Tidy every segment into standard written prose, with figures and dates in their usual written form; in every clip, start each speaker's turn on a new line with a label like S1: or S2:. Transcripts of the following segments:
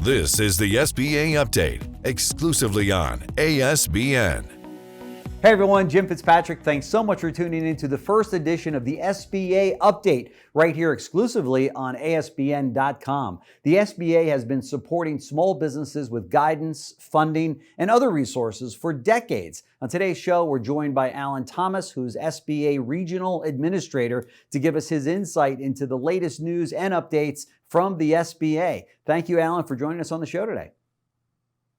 S1: This is the SBA Update, exclusively on ASBN.
S2: Hey everyone, Jim Fitzpatrick. Thanks so much for tuning in to the first edition of the SBA Update right here exclusively on ASBN.com. The SBA has been supporting small businesses with guidance, funding, and other resources for decades. On today's show, we're joined by Alan Thomas, who's SBA Regional Administrator, to give us his insight into the latest news and updates from the SBA. Thank you, Alan, for joining us on the show today.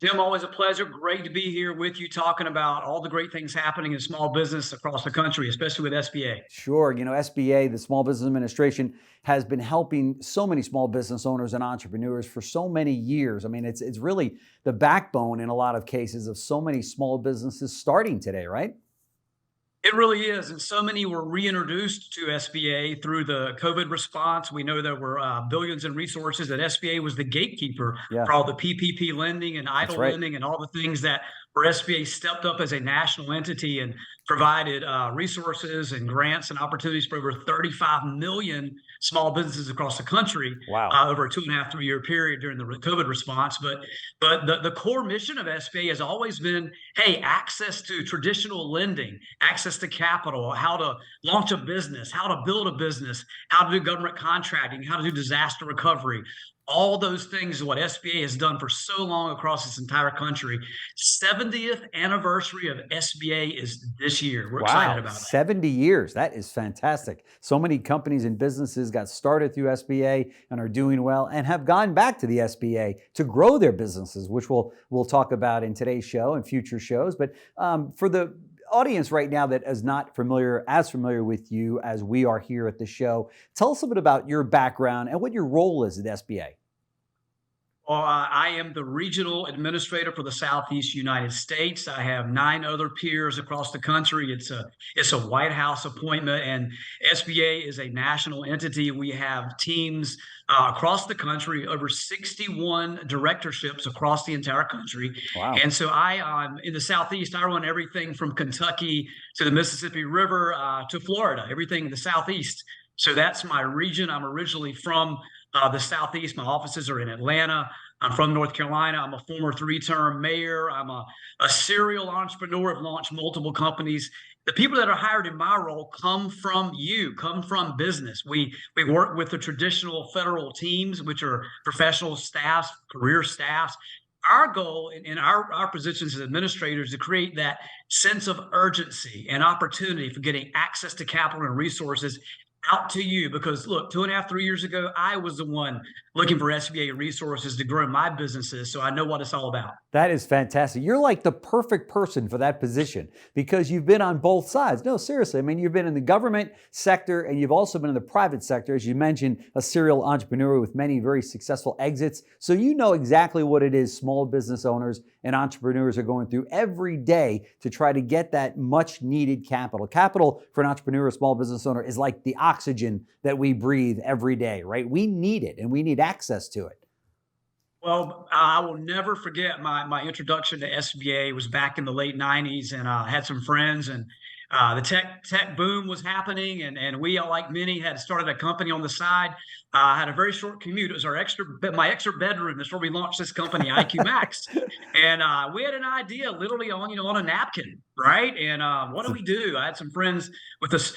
S3: Jim, always a pleasure. Great to be here with you talking about all the great things happening in small business across the country, especially with SBA.
S2: Sure. You know, SBA, the Small Business Administration, has been helping so many small business owners and entrepreneurs for so many years. I mean, it's really the backbone in a lot of cases of so many small businesses starting today, right?
S3: It really is. And so many were reintroduced to SBA through the COVID response. We know there were billions in resources, that SBA was the gatekeeper for all the PPP lending and idle lending and all the things that where SBA stepped up as a national entity and provided resources and grants and opportunities for over 35 million small businesses across the country over a 2.5 to 3 year period during the COVID response. But the core mission of SBA has always been, hey, access to traditional lending, access to capital, how to launch a business, how to build a business, how to do government contracting, how to do disaster recovery. All those things is what SBA has done for so long across this entire country. 70th anniversary of SBA is this year. We're excited about it.
S2: 70 years. That is fantastic. So many companies and businesses got started through SBA and are doing well and have gone back to the SBA to grow their businesses, which we'll talk about in today's show and future shows. But for the audience right now that is not as familiar with you as we are here at the show, tell us a bit about your background and what your role is at SBA.
S3: Well, I am the regional administrator for the Southeast United States. I have 9 other peers across the country. It's a White House appointment, and SBA is a national entity. We have teams across the country, over 61 directorships across the entire country. And so in the Southeast, I run everything from Kentucky to the Mississippi River to Florida, everything in the Southeast. So that's my region. I'm originally from the Southeast. My offices are in Atlanta. I'm from North Carolina. I'm a former 3-term mayor. I'm a serial entrepreneur. I've launched multiple companies. The people that are hired in my role come from business. We work with the traditional federal teams, which are professional staffs, career staffs. Our goal in our positions as administrators is to create that sense of urgency and opportunity for getting access to capital and resources out to you. Because look, 2.5, 3 years ago, I was the one looking for SBA resources to grow my businesses. So I know what it's all about.
S2: That is fantastic. You're like the perfect person for that position because you've been on both sides. No, seriously. I mean, you've been in the government sector and you've also been in the private sector. As you mentioned, a serial entrepreneur with many very successful exits. So you know exactly what it is small business owners and entrepreneurs are going through every day to try to get that much needed capital. Capital for an entrepreneur or small business owner is like the oxygen that we breathe every day, right? We need it and we need access to it.
S3: Well, I will never forget my introduction to SBA was back in the late 90s, and I had some friends, and the tech boom was happening, and we, like many, had started a company on the side. I had a very short commute. It was my extra bedroom. That's where we launched this company, IQ Max. And we had an idea literally on a napkin, right? And what do? I had some friends with us.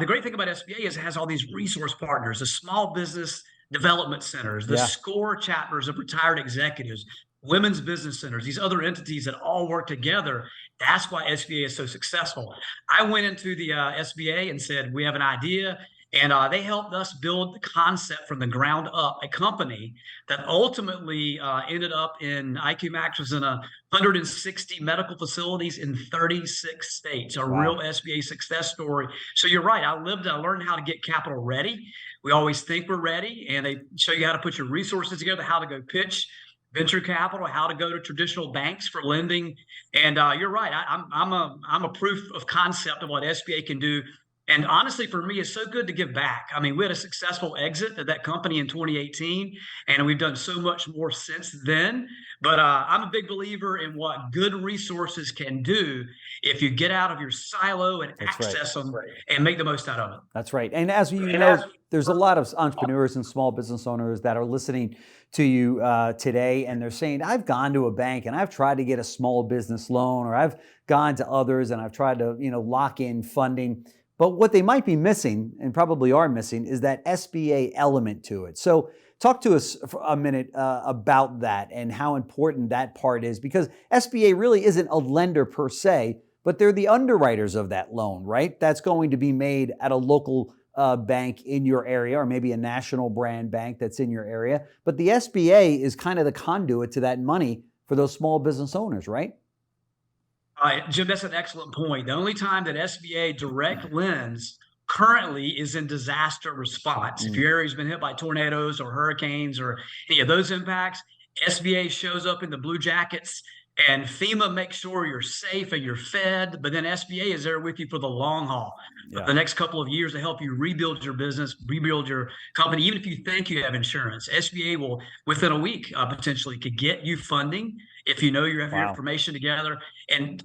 S3: The great thing about SBA is it has all these resource partners, the small business development centers, the SCORE chapters of retired executives, women's business centers, these other entities that all work together. That's why SBA is so successful. I went into the SBA and said, we have an idea. And they helped us build the concept from the ground up, a company that ultimately ended up in IQ Max was in 160 medical facilities in 36 states, a real SBA success story. So you're right. I learned how to get capital ready. We always think we're ready, and they show you how to put your resources together, how to go pitch venture capital, how to go to traditional banks for lending. And you're right. I'm a proof of concept of what SBA can do. And honestly, for me, it's so good to give back. I mean, we had a successful exit of that company in 2018, and we've done so much more since then. But I'm a big believer in what good resources can do if you get out of your silo and
S2: That's right.
S3: access them and make the most out of it.
S2: That's right. And as you know, there's a lot of entrepreneurs and small business owners that are listening to you today, and they're saying, I've gone to a bank and I've tried to get a small business loan, or I've gone to others and I've tried to, lock in funding. But what they might be missing, and probably are missing, is that SBA element to it. So talk to us for a minute about that and how important that part is, because SBA really isn't a lender per se, but they're the underwriters of that loan, right? That's going to be made at a local bank in your area, or maybe a national brand bank that's in your area. But the SBA is kind of the conduit to that money for those small business owners, right?
S3: Jim, that's an excellent point. The only time that SBA direct lends currently is in disaster response. If your area's been hit by tornadoes or hurricanes or any of those impacts, SBA shows up in the blue jackets, and FEMA makes sure you're safe and you're fed, but then SBA is there with you for the long haul, for the next couple of years, to help you rebuild your business, rebuild your company. Even if you think you have insurance, SBA will, within a week, potentially could get you funding if you know you have your information together, and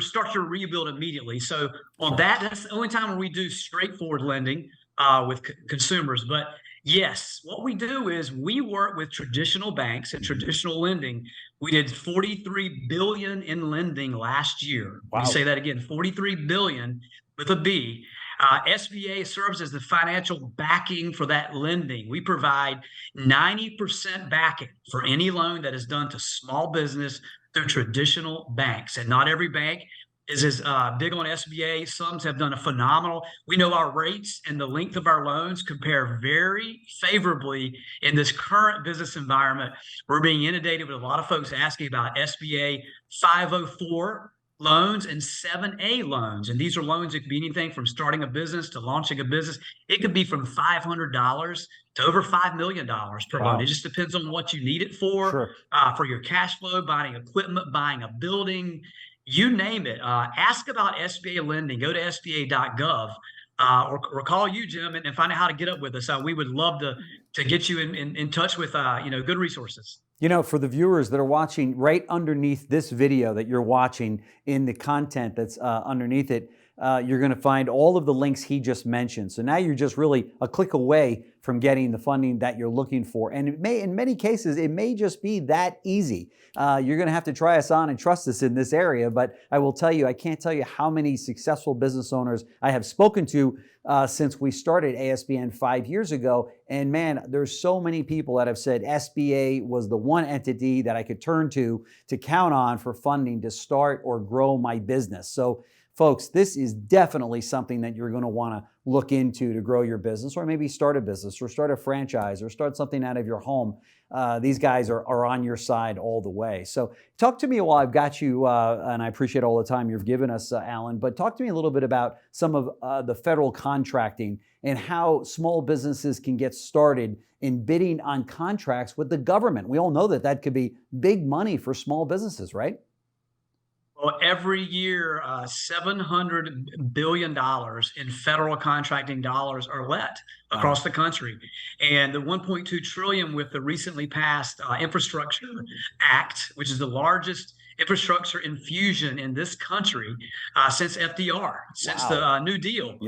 S3: start your rebuild immediately. So on that's the only time when we do straightforward lending with consumers. But yes, what we do is we work with traditional banks and traditional lending. We did $43 billion in lending last year. Wow. Let me say that again, $43 billion with a B. SBA serves as the financial backing for that lending. We provide 90% backing for any loan that is done to small business through traditional banks. And not every bank is as big on SBA. Some have done a phenomenal. We know our rates and the length of our loans compare very favorably in this current business environment. We're being inundated with a lot of folks asking about SBA 504 loans and 7A loans. And these are loans that could be anything from starting a business to launching a business. It could be from $500 to over $5 million per loan. It just depends on what you need it for your cash flow, buying equipment, buying a building, you name it. Ask about SBA lending. Go to SBA.gov or call you, Jim, and find out how to get up with us. We would love to get you in touch with good resources.
S2: For the viewers that are watching, right underneath this video that you're watching, in the content that's underneath it, you're going to find all of the links he just mentioned. So now you're just really a click away from getting the funding that you're looking for. And it may, in many cases, it may just be that easy. You're going to have to try us on and trust us in this area. But I will tell you, I can't tell you how many successful business owners I have spoken to since we started ASBN 5 years ago. And man, there's so many people that have said SBA was the one entity that I could turn to count on for funding to start or grow my business. So folks, this is definitely something that you're going to want to look into to grow your business, or maybe start a business, or start a franchise, or start something out of your home. These guys are on your side all the way. So talk to me while I've got you, and I appreciate all the time you've given us, Alan, but talk to me a little bit about some of the federal contracting and how small businesses can get started in bidding on contracts with the government. We all know that could be big money for small businesses, right?
S3: Well, every year, $700 billion in federal contracting dollars are let across the country. And the $1.2 trillion with the recently passed Infrastructure Act, which is the largest infrastructure infusion in this country since FDR, since the New Deal.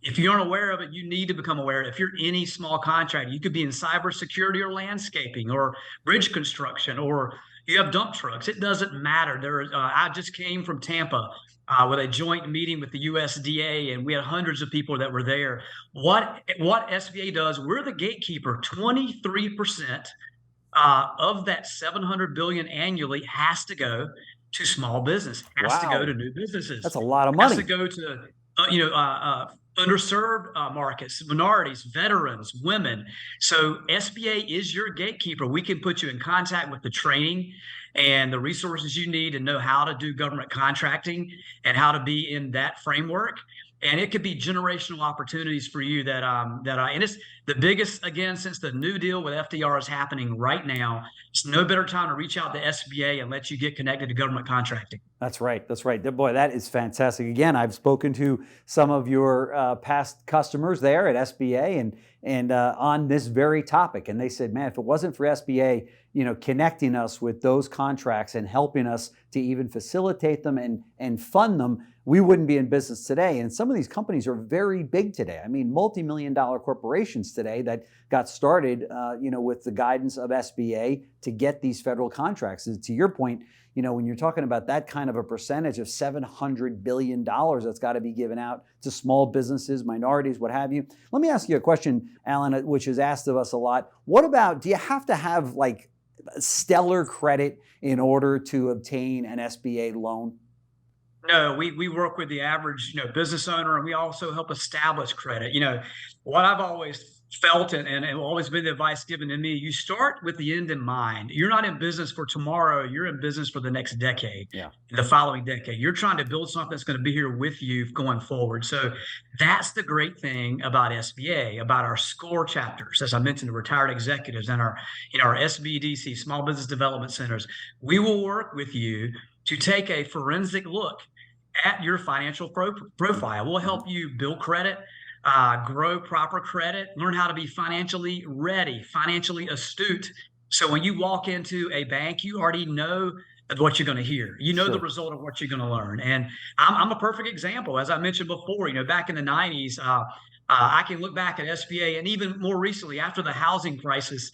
S3: If you aren't aware of it, you need to become aware. If you're any small contractor, you could be in cybersecurity or landscaping or bridge construction, or you have dump trucks. It doesn't matter. I just came from Tampa with a joint meeting with the USDA, and we had hundreds of people that were there. What SBA does, we're the gatekeeper. 23% of that $700 billion annually has to go to small business, has to go to new businesses.
S2: That's a lot of money.
S3: Has to go to underserved markets, minorities, veterans, women. So SBA is your gatekeeper. We can put you in contact with the training and the resources you need to know how to do government contracting and how to be in that framework. And it could be generational opportunities for you and it's the biggest, again, since the New Deal with FDR is happening right now. It's no better time to reach out to SBA and let you get connected to government contracting.
S2: That's right. That's right. Boy, that is fantastic. Again, I've spoken to some of your past customers there at SBA and on this very topic, and they said, "Man, if it wasn't for SBA, connecting us with those contracts and helping us to even facilitate them and fund them, we wouldn't be in business today." And some of these companies are very big today. I mean, multi-million-dollar corporations today that got started, with the guidance of SBA to get these federal contracts. And to your point, when you're talking about that kind of a percentage of $700 billion that's got to be given out to small businesses, minorities, what have you. Let me ask you a question, Alan, which is asked of us a lot. What about, do you have to have like stellar credit in order to obtain an SBA loan?
S3: No, we work with the average, business owner, and we also help establish credit. What I've always felt and always been the advice given to me, you start with the end in mind. You're not in business for tomorrow. You're in business for the next decade, the following decade. You're trying to build something that's going to be here with you going forward. So that's the great thing about SBA, about our SCORE chapters, as I mentioned, the retired executives and our SBDC, Small Business Development Centers. We will work with you to take a forensic look at your financial profile. We'll help you build credit, grow proper credit, learn how to be financially ready, financially astute. So when you walk into a bank, you already know what you're going to hear. Sure. The result of what you're going to learn. And I'm a perfect example. As I mentioned before, back in the 90s, I can look back at SBA, and even more recently, after the housing crisis,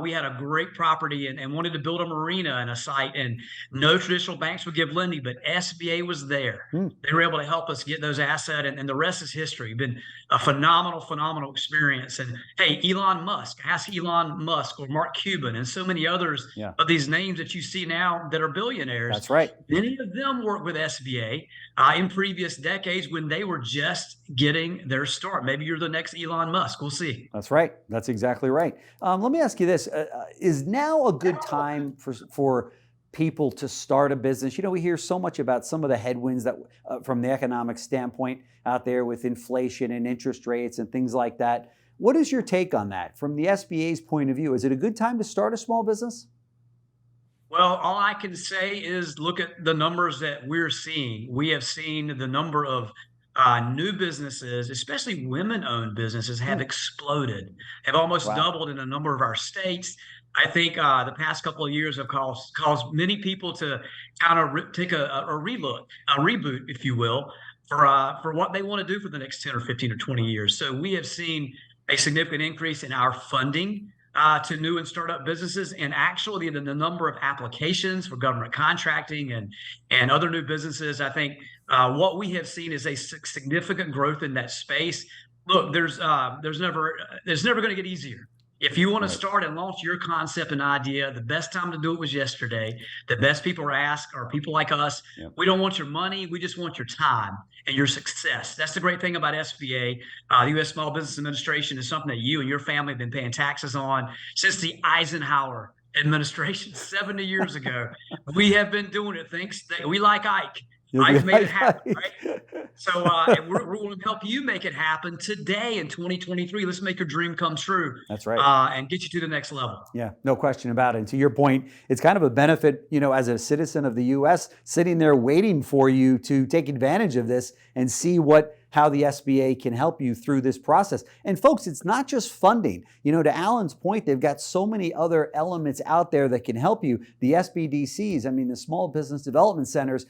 S3: we had a great property and wanted to build a marina and a site, and no traditional banks would give lending, but SBA was there. They were able to help us get those assets, and the rest is history. Been a phenomenal experience. And hey, Elon Musk, ask Elon Musk or Mark Cuban and so many others of these names that you see now that are billionaires.
S2: That's right.
S3: Many of them worked with SBA in previous decades when they were just getting their start. Maybe you're the next Elon Musk. We'll see.
S2: That's right. That's exactly right. Let me ask you this. Is now a good time for people to start a business? We hear so much about some of the headwinds that from the economic standpoint out there with inflation and interest rates and things like that. What is your take on that from the SBA's point of view? Is it a good time to start a small business?
S3: Well, all I can say is look at the numbers that we're seeing. We have seen the number of new businesses, especially women-owned businesses, have exploded, have almost doubled in a number of our states. I think the past couple of years have caused many people to kind of take a reboot, if you will, for what they want to do for the next 10 or 15 or 20 years. So we have seen a significant increase in our funding to new and startup businesses, and actually the number of applications for government contracting and other new businesses. I think what we have seen is a significant growth in that space. Look, there's never going to get easier. If you want to start and launch your concept and idea, the best time to do it was yesterday. The best people to ask are people like us. We don't want your money. We just want your time and your success. That's the great thing about SBA. The U.S. Small Business Administration is something that you and your family have been paying taxes on since the Eisenhower administration 70 years ago. We have been doing it. We like Ike. Ike made it happen, right? So and we're going to help you make it happen today in 2023. Let's make your dream come true.
S2: That's right.
S3: And get you to the next level.
S2: Yeah, no question about it. And to your point, it's kind of a benefit, as a citizen of the U.S., sitting there waiting for you to take advantage of this and see how the SBA can help you through this process. And folks, it's not just funding. To Alan's point, they've got so many other elements out there that can help you. The SBDCs, the Small Business Development Centers,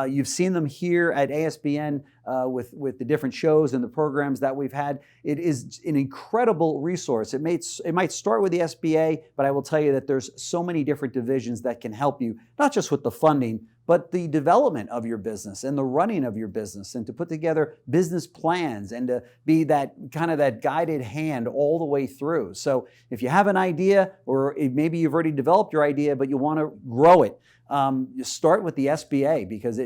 S2: you've seen them here at ASBN with the different shows and the programs that we've had. It is an incredible resource. It might start with the SBA, but I will tell you that there's so many different divisions that can help you, not just with the funding, but the development of your business and the running of your business, and to put together business plans and to be that guided hand all the way through. So if you have an idea, or maybe you've already developed your idea, but you want to grow it, you start with the SBA, because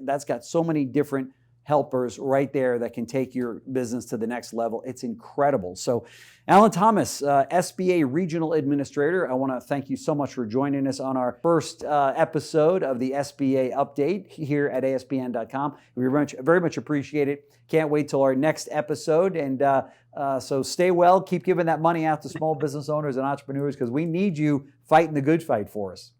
S2: that's got so many different helpers right there that can take your business to the next level. It's incredible. So Alan Thomas, SBA Regional Administrator, I want to thank you so much for joining us on our first episode of the SBA Update here at ASBN.com. We very much appreciate it. Can't wait till our next episode. And so stay well. Keep giving that money out to small business owners and entrepreneurs, because we need you fighting the good fight for us.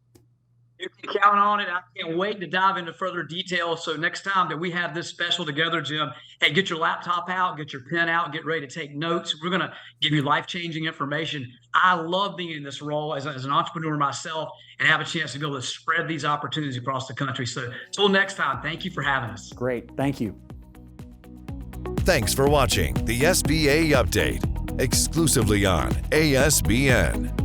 S3: You can count on it. I can't wait to dive into further detail. So next time that we have this special together, Jim, hey, get your laptop out, get your pen out, get ready to take notes. We're going to give you life-changing information. I love being in this role as an entrepreneur myself and have a chance to be able to spread these opportunities across the country. So until next time, thank you for having us.
S2: Great. Thank you.
S1: Thanks for watching the SBA Update, exclusively on ASBN.